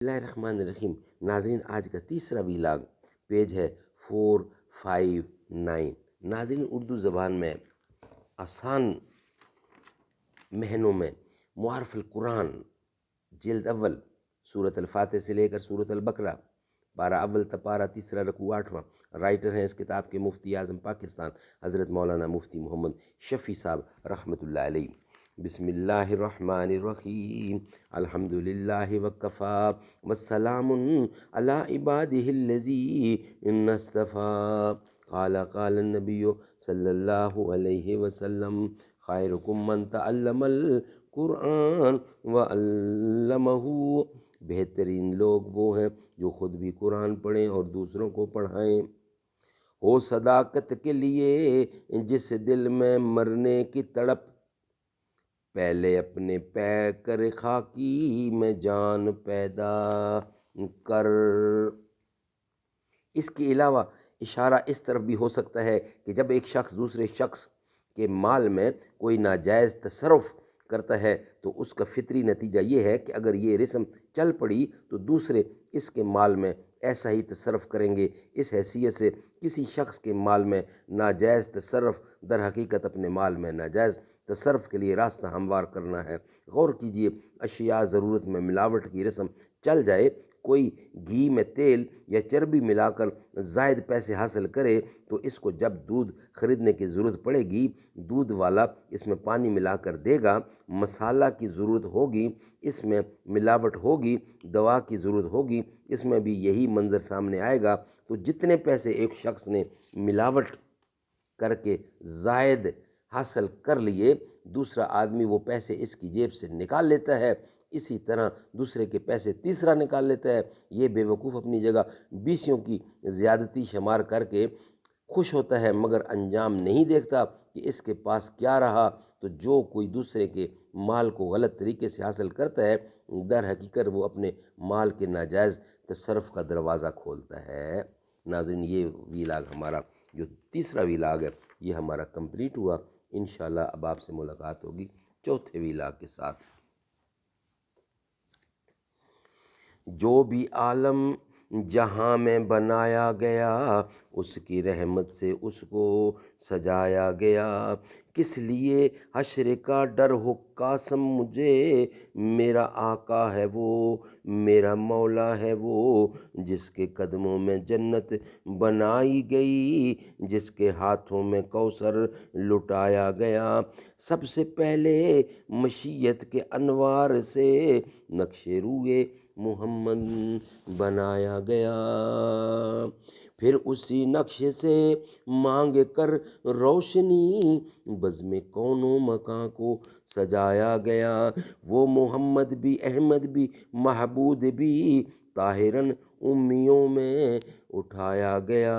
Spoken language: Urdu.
اللہ الرحمن الرحیم۔ ناظرین، آج کا تیسرا ویلاگ پیج ہے 459۔ ناظرین، اردو زبان میں آسان مہینوں میں معارف القرآن جلد اول سورۃ الفاتح سے لے کر سورۃ البقرہ، پارہ اول تا پارہ تیسرا رکوع 8واں۔ رائٹر ہیں اس کتاب کے مفتی اعظم پاکستان حضرت مولانا مفتی محمد شفیع صاحب رحمۃ اللہ علیہ۔ بسم اللہ الرحمن الرحیم۔ الحمد للہ وکفیٰ والسلام علی عبادہ الذین اصطفیٰ۔ قال النبی صلی اللہ علیہ وسلم خیرکم من تعلم القرآن وعلمہ۔ بہترین لوگ وہ ہیں جو خود بھی قرآن پڑھیں اور دوسروں کو پڑھائیں۔ ہو صداقت کے لیے جس دل میں مرنے کی تڑپ، پہلے اپنے پے کر خاکی میں جان پیدا کر۔ اس کے علاوہ اشارہ اس طرف بھی ہو سکتا ہے کہ جب ایک شخص دوسرے شخص کے مال میں کوئی ناجائز تصرف کرتا ہے تو اس کا فطری نتیجہ یہ ہے کہ اگر یہ رسم چل پڑی تو دوسرے اس کے مال میں ایسا ہی تصرف کریں گے۔ اس حیثیت سے کسی شخص کے مال میں ناجائز تصرف در حقیقت اپنے مال میں ناجائز تصرف کے لیے راستہ ہموار کرنا ہے۔ غور کیجئے، اشیاء ضرورت میں ملاوٹ کی رسم چل جائے، کوئی گھی میں تیل یا چربی ملا کر زائد پیسے حاصل کرے تو اس کو جب دودھ خریدنے کی ضرورت پڑے گی، دودھ والا اس میں پانی ملا کر دے گا۔ مسالہ کی ضرورت ہوگی، اس میں ملاوٹ ہوگی۔ دوا کی ضرورت ہوگی، اس میں بھی یہی منظر سامنے آئے گا۔ تو جتنے پیسے ایک شخص نے ملاوٹ کر کے زائد حاصل کر لیے، دوسرا آدمی وہ پیسے اس کی جیب سے نکال لیتا ہے، اسی طرح دوسرے کے پیسے تیسرا نکال لیتا ہے۔ یہ بے وقوف اپنی جگہ بیسیوں کی زیادتی شمار کر کے خوش ہوتا ہے، مگر انجام نہیں دیکھتا کہ اس کے پاس کیا رہا۔ تو جو کوئی دوسرے کے مال کو غلط طریقے سے حاصل کرتا ہے، در حقیقت وہ اپنے مال کے ناجائز تصرف کا دروازہ کھولتا ہے۔ ناظرین، یہ ویلاگ ہمارا جو تیسرا ویلاگ ہے یہ ہمارا کمپلیٹ ہوا۔ انشاءاللہ اب آپ سے ملاقات ہوگی چوتھے ویلاگ کے ساتھ۔ جو بھی عالم جہاں میں بنایا گیا، اس کی رحمت سے اس کو سجایا گیا۔ کس لیے حشر کا ڈر ہو قاسم مجھے، میرا آقا ہے وہ، میرا مولا ہے وہ، جس کے قدموں میں جنت بنائی گئی، جس کے ہاتھوں میں کوثر لٹایا گیا۔ سب سے پہلے مشیت کے انوار سے نقش روئے محمد بنایا گیا، پھر اسی نقش سے مانگ کر روشنی بزم کون و مکان کو سجایا گیا۔ وہ محمد بھی، احمد بھی، محبود بھی طاہراً امیوں میں اٹھایا گیا۔